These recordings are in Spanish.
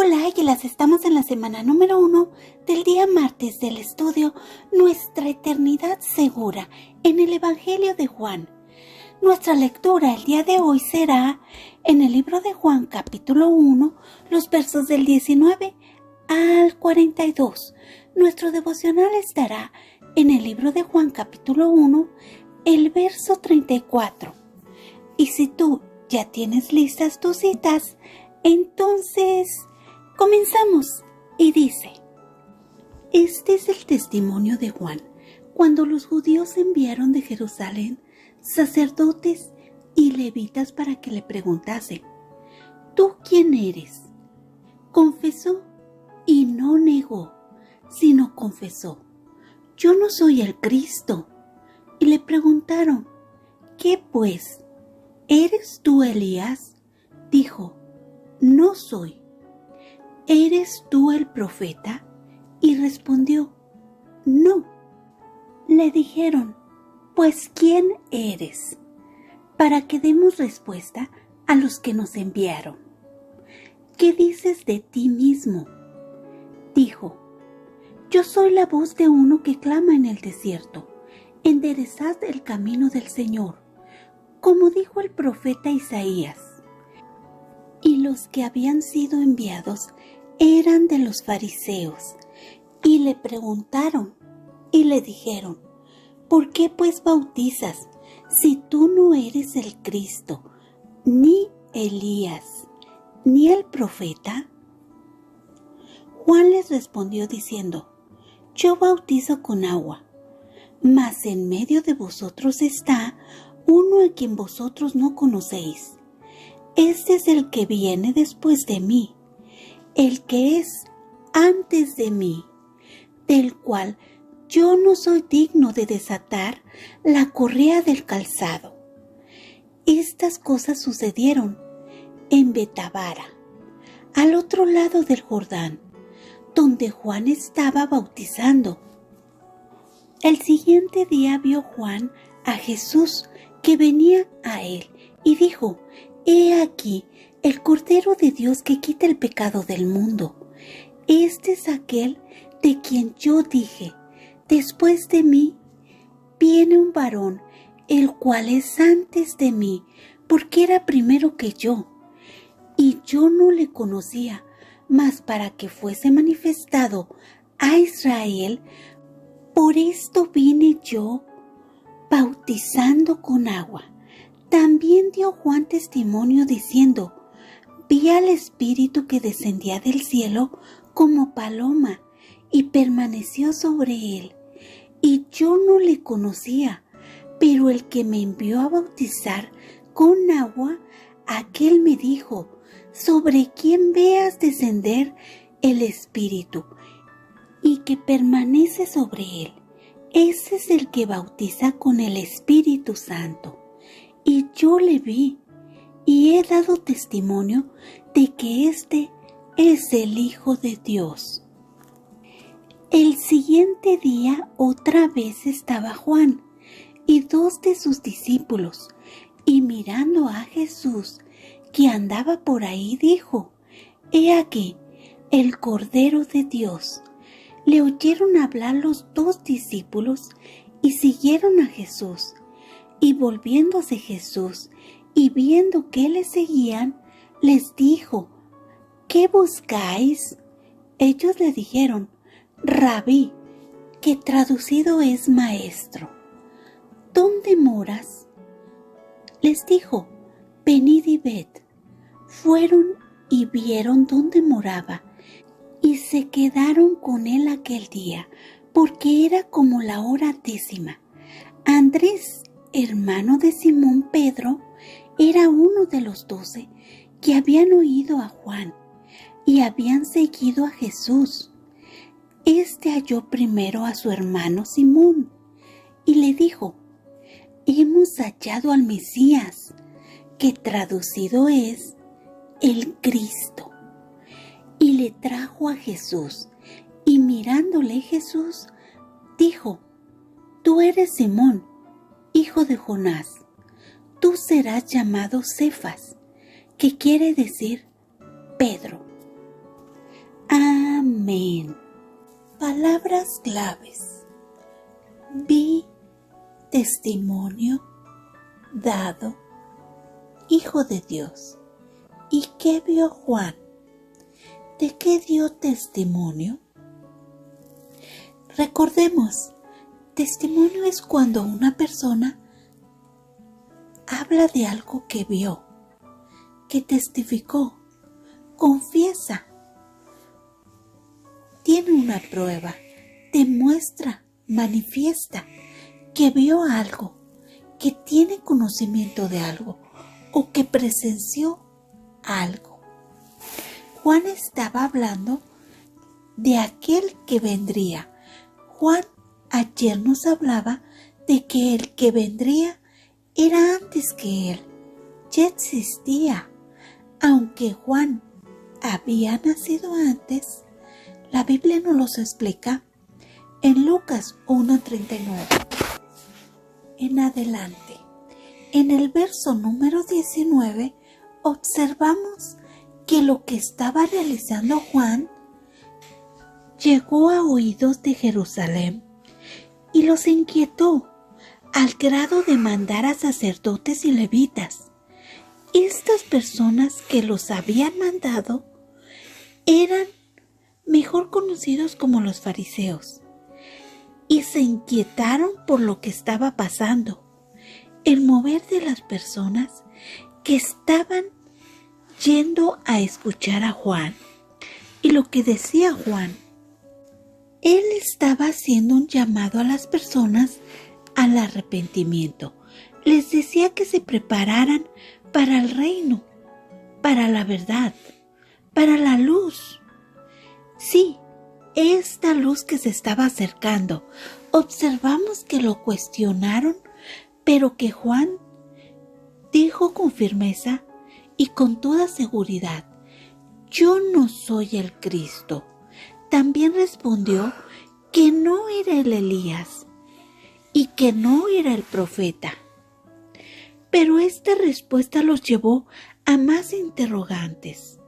Hola Águilas, estamos en la semana número 1 del día martes del estudio Nuestra Eternidad Segura en el Evangelio de Juan. Nuestra lectura el día de hoy será en el libro de Juan capítulo 1, los versos del 19 al 42. Nuestro devocional estará en el libro de Juan capítulo 1, el verso 34. Y si tú ya tienes listas tus citas, entonces comenzamos y dice: Este es el testimonio de Juan, cuando los judíos enviaron de Jerusalén sacerdotes y levitas para que le preguntasen: ¿Tú quién eres? Confesó y no negó, sino confesó: Yo no soy el Cristo. Y le preguntaron: ¿Qué pues? ¿Eres tú Elías? Dijo: No soy. ¿Eres tú el profeta? Y respondió: No. Le dijeron: Pues ¿quién eres? Para que demos respuesta a los que nos enviaron. ¿Qué dices de ti mismo? Dijo: Yo soy la voz de uno que clama en el desierto: enderezad el camino del Señor, como dijo el profeta Isaías. Y los que habían sido enviados eran de los fariseos, y le preguntaron y le dijeron: ¿Por qué pues bautizas si tú no eres el Cristo, ni Elías, ni el profeta? Juan les respondió diciendo: Yo bautizo con agua, mas en medio de vosotros está uno a quien vosotros no conocéis. Este es el que viene después de mí, el que es antes de mí, del cual yo no soy digno de desatar la correa del calzado. Estas cosas sucedieron en Betábara, al otro lado del Jordán, donde Juan estaba bautizando. El siguiente día vio Juan a Jesús que venía a él y dijo: He aquí el Cordero de Dios que quita el pecado del mundo. Este es aquel de quien yo dije: Después de mí viene un varón, el cual es antes de mí, porque era primero que yo. Y yo no le conocía, mas para que fuese manifestado a Israel, por esto vine yo bautizando con agua. También dio Juan testimonio diciendo: Vi al Espíritu que descendía del cielo como paloma y permaneció sobre él. Y yo no le conocía, pero el que me envió a bautizar con agua, aquel me dijo: Sobre quien veas descender el Espíritu y que permanece sobre él, ese es el que bautiza con el Espíritu Santo. Y yo le vi, y he dado testimonio de que este es el Hijo de Dios. El siguiente día otra vez estaba Juan y dos de sus discípulos, y mirando a Jesús que andaba por ahí, dijo: He aquí el Cordero de Dios. Le oyeron hablar los dos discípulos y siguieron a Jesús. Y volviéndose Jesús y viendo que le seguían, les dijo: ¿Qué buscáis? Ellos le dijeron: Rabí, que traducido es maestro. ¿Dónde moras? Les dijo: Venid y ved. Fueron y vieron dónde moraba, y se quedaron con él aquel día, porque era como la hora 10. Andrés, hermano de Simón Pedro, era uno de los 12 que habían oído a Juan y habían seguido a Jesús. Este halló primero a su hermano Simón y le dijo: Hemos hallado al Mesías, que traducido es el Cristo. Y le trajo a Jesús, y mirándole Jesús, dijo: Tú eres Simón, hijo de Jonás. Tú serás llamado Cefas, que quiere decir Pedro. Amén. Palabras claves. Vi, testimonio, dado, Hijo de Dios. ¿Y qué vio Juan? ¿De qué dio testimonio? Recordemos, testimonio es cuando una persona habla de algo que vio, que testificó, confiesa, tiene una prueba, demuestra, manifiesta que vio algo, que tiene conocimiento de algo o que presenció algo. Juan estaba hablando de aquel que vendría. Juan ayer nos hablaba de que el que vendría era antes que él, ya existía. Aunque Juan había nacido antes, la Biblia nos los explica en Lucas 1:39 en adelante. En el verso número 19 observamos que lo que estaba realizando Juan llegó a oídos de Jerusalén y los inquietó al grado de mandar a sacerdotes y levitas. Estas personas que los habían mandado eran mejor conocidos como los fariseos, y se inquietaron por lo que estaba pasando, el mover de las personas que estaban yendo a escuchar a Juan y lo que decía Juan. Él estaba haciendo un llamado a las personas al arrepentimiento. Les decía que se prepararan para el reino, para la verdad, para la luz. Sí, esta luz que se estaba acercando. Observamos que lo cuestionaron, pero que Juan dijo con firmeza y con toda seguridad: yo no soy el Cristo. También respondió que no era el Elías y que no era el profeta. Pero esta respuesta los llevó a más interrogantes.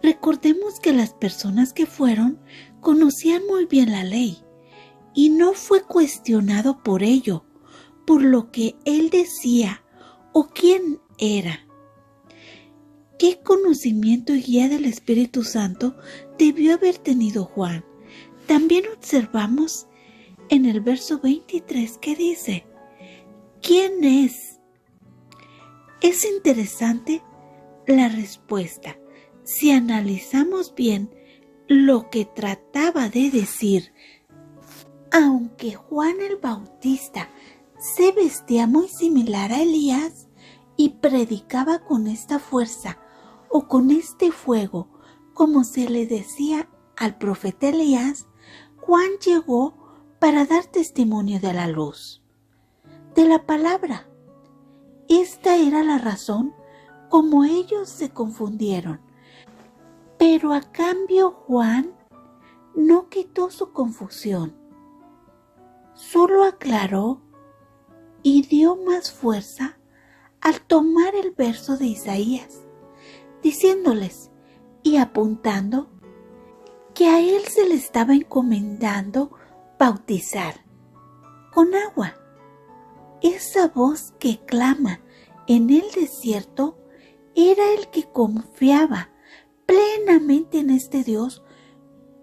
Recordemos que las personas que fueron conocían muy bien la ley y no fue cuestionado por ello, por lo que él decía o quién era. ¿Qué conocimiento y guía del Espíritu Santo debió haber tenido Juan? También observamos en el verso 23 que dice: ¿quién es? Es interesante la respuesta. Si analizamos bien lo que trataba de decir, aunque Juan el Bautista se vestía muy similar a Elías y predicaba con esta fuerza o con este fuego, como se le decía al profeta Elías, Juan llegó para dar testimonio de la luz, de la palabra. Esta era la razón como ellos se confundieron. Pero a cambio Juan no quitó su confusión, solo aclaró y dio más fuerza al tomar el verso de Isaías, diciéndoles y apuntando que a él se le estaba encomendando bautizar con agua. Esa voz que clama en el desierto era el que confiaba plenamente en este Dios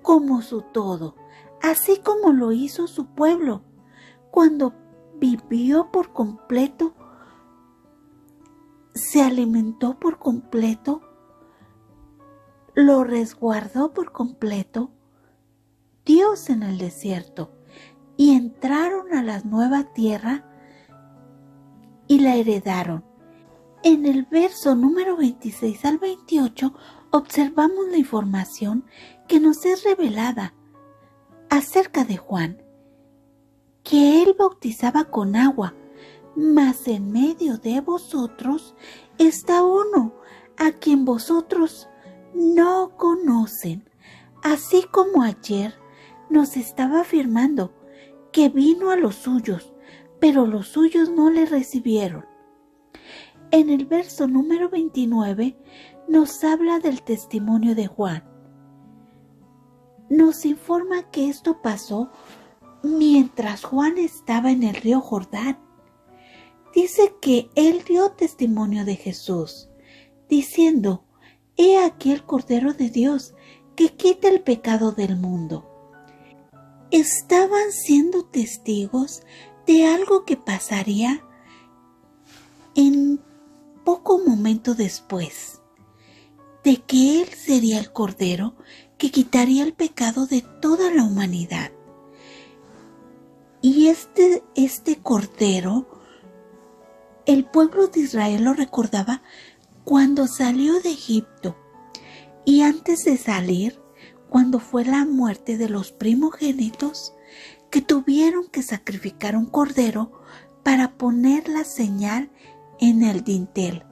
como su todo, así como lo hizo su pueblo cuando vivió por completo, se alimentó por completo, lo resguardó por completo Dios en el desierto, y entraron a la nueva tierra y la heredaron. En el verso número 26 al 28 observamos la información que nos es revelada acerca de Juan, que él bautizaba con agua, mas en medio de vosotros está uno a quien vosotros no conocen, así como ayer nos estaba afirmando que vino a los suyos, pero los suyos no le recibieron. En el verso número 29 nos habla del testimonio de Juan. nos informa que esto pasó mientras Juan estaba en el río Jordán. Dice que él dio testimonio de Jesús, diciendo: «He aquí el Cordero de Dios que quita el pecado del mundo». Estaban siendo testigos de algo que pasaría en poco momento después, de que Él sería el Cordero que quitaría el pecado de toda la humanidad. Y este Cordero, el pueblo de Israel lo recordaba cuando salió de Egipto, y antes de salir, cuando fue la muerte de los primogénitos, que tuvieron que sacrificar un cordero para poner la señal en el dintel.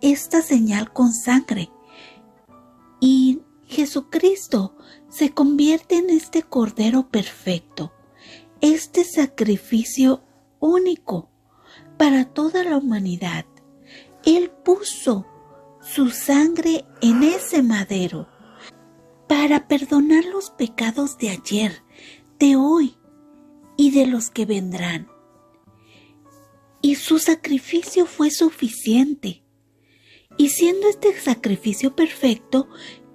Esta señal con sangre. Y Jesucristo se convierte en este cordero perfecto, este sacrificio único para toda la humanidad. Él puso su sangre en ese madero para perdonar los pecados de ayer, de hoy y de los que vendrán. Y su sacrificio fue suficiente. Y siendo este sacrificio perfecto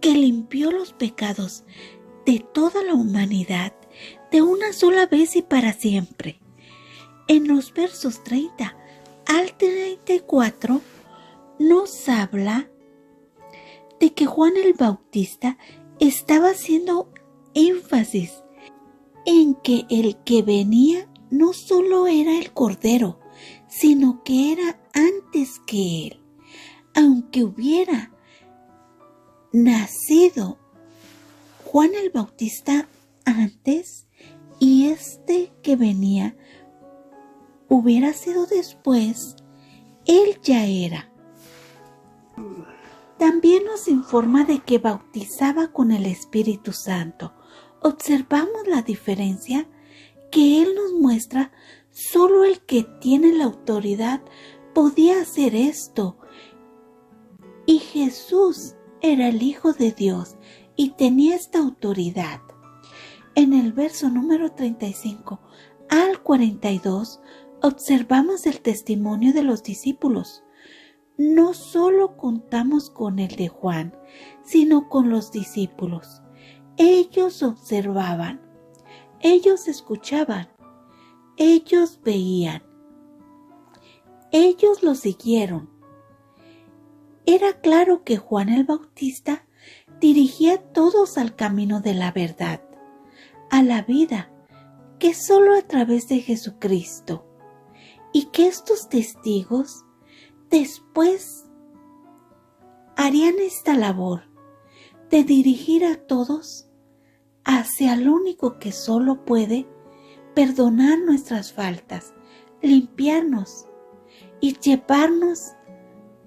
que limpió los pecados de toda la humanidad de una sola vez y para siempre. En los versos 30 al 34 nos habla de que Juan el Bautista estaba haciendo énfasis en que el que venía no solo era el Cordero, sino que era antes que él. Aunque hubiera nacido Juan el Bautista antes y este que venía hubiera sido después, él ya era. También nos informa de que bautizaba con el Espíritu Santo. Observamos la diferencia que él nos muestra. Solo el que tiene la autoridad podía hacer esto. Y Jesús era el Hijo de Dios y tenía esta autoridad. En el verso número 35 al 42 observamos el testimonio de los discípulos. No solo contamos con el de Juan, sino con los discípulos. Ellos observaban, ellos escuchaban, ellos veían, ellos lo siguieron. Era claro que Juan el Bautista dirigía a todos al camino de la verdad, a la vida, que solo a través de Jesucristo, y que estos testigos después harían esta labor de dirigir a todos hacia el único que solo puede perdonar nuestras faltas, limpiarnos y llevarnos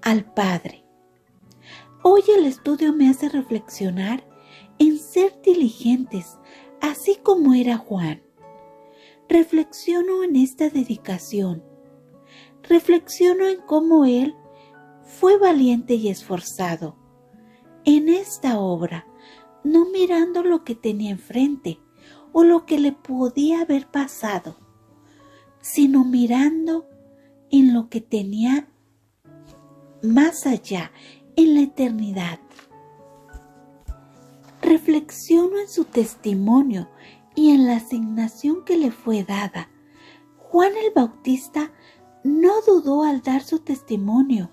al Padre. Hoy el estudio me hace reflexionar en ser diligentes, así como era Juan. Reflexiono en esta dedicación. Reflexiono en cómo él fue valiente y esforzado en esta obra, no mirando lo que tenía enfrente o lo que le podía haber pasado, sino mirando en lo que tenía más allá, en la eternidad. Reflexiono en su testimonio y en la asignación que le fue dada. Juan el Bautista no dudó al dar su testimonio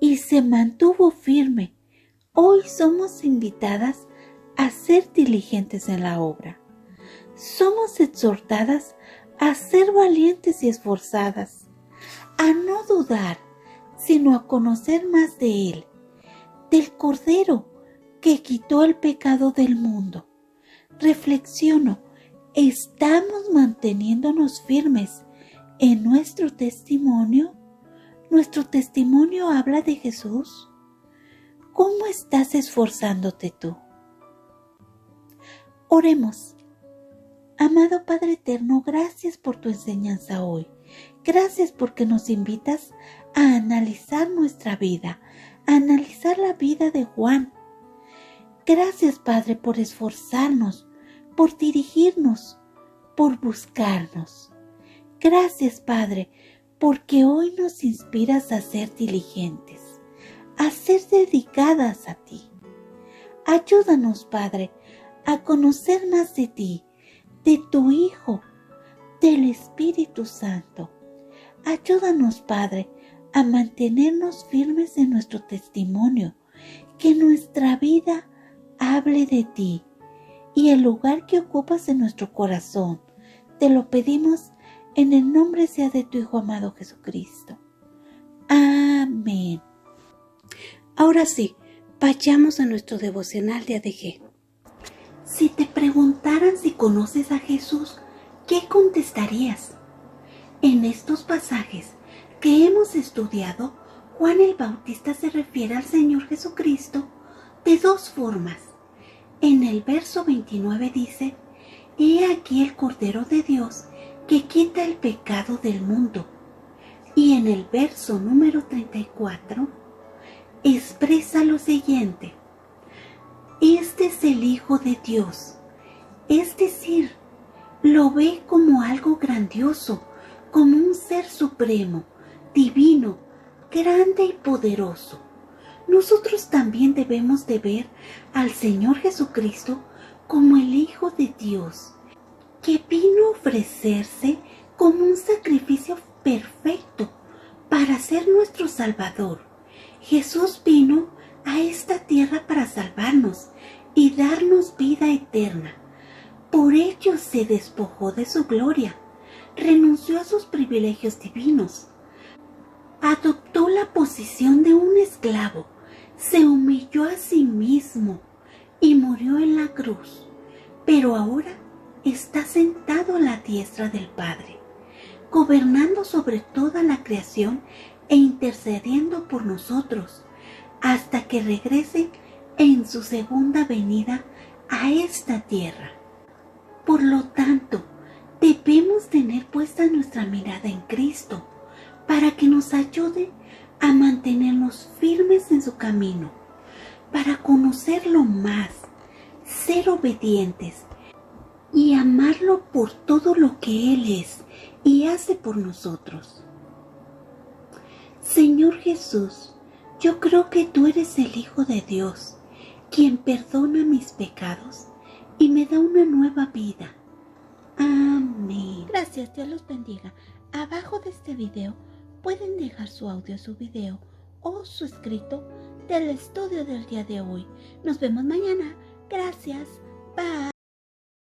y se mantuvo firme. Hoy somos invitadas a ser diligentes en la obra. Somos exhortadas a ser valientes y esforzadas, a no dudar, sino a conocer más de Él, del Cordero que quitó el pecado del mundo. Reflexiono, ¿estamos manteniéndonos firmes en nuestro testimonio? ¿Nuestro testimonio habla de Jesús? ¿Cómo estás esforzándote tú? Oremos. Amado Padre Eterno, gracias por tu enseñanza hoy. Gracias porque nos invitas a analizar nuestra vida, a analizar la vida de Juan. Gracias, Padre, por esforzarnos, por dirigirnos, por buscarnos. Gracias, Padre, porque hoy nos inspiras a ser diligentes, a ser dedicadas a ti. Ayúdanos, Padre, a conocer más de ti, de tu Hijo, del Espíritu Santo. Ayúdanos, Padre, a mantenernos firmes en nuestro testimonio, que nuestra vida hable de ti y el lugar que ocupas en nuestro corazón. Te lo pedimos en el nombre sea de tu Hijo amado Jesucristo. Amén. Ahora sí, vayamos a nuestro devocional de ADG. Si te preguntaran si conoces a Jesús, ¿qué contestarías? En estos pasajes que hemos estudiado, Juan el Bautista se refiere al Señor Jesucristo de dos formas. En el verso 29 dice: He aquí el Cordero de Dios que quita el pecado del mundo. Y en el verso número 34 expresa lo siguiente: Este es el Hijo de Dios. Es decir, lo ve como algo grandioso, como un ser supremo, divino, grande y poderoso. Nosotros también debemos de ver al Señor Jesucristo como el Hijo de Dios, que vino a ofrecerse como un sacrificio perfecto para ser nuestro Salvador. Jesús vino a esta tierra para salvarnos y darnos vida eterna. Por ello se despojó de su gloria, renunció a sus privilegios divinos, adoptó la posición de un esclavo, se humilló a sí mismo y murió en la cruz, pero ahora está sentado a la diestra del Padre, gobernando sobre toda la creación e intercediendo por nosotros, hasta que regrese en su segunda venida a esta tierra. Por lo tanto, debemos tener puesta nuestra mirada en Cristo, para que nos ayude a mantenernos firmes en su camino, para conocerlo más, ser obedientes y amarlo por todo lo que Él es y hace por nosotros. Señor Jesús, yo creo que tú eres el Hijo de Dios, quien perdona mis pecados y me da una nueva vida. Amén. Gracias, Dios los bendiga. Abajo de este video pueden dejar su audio, su video o su escrito del estudio del día de hoy. Nos vemos mañana. Gracias. Bye.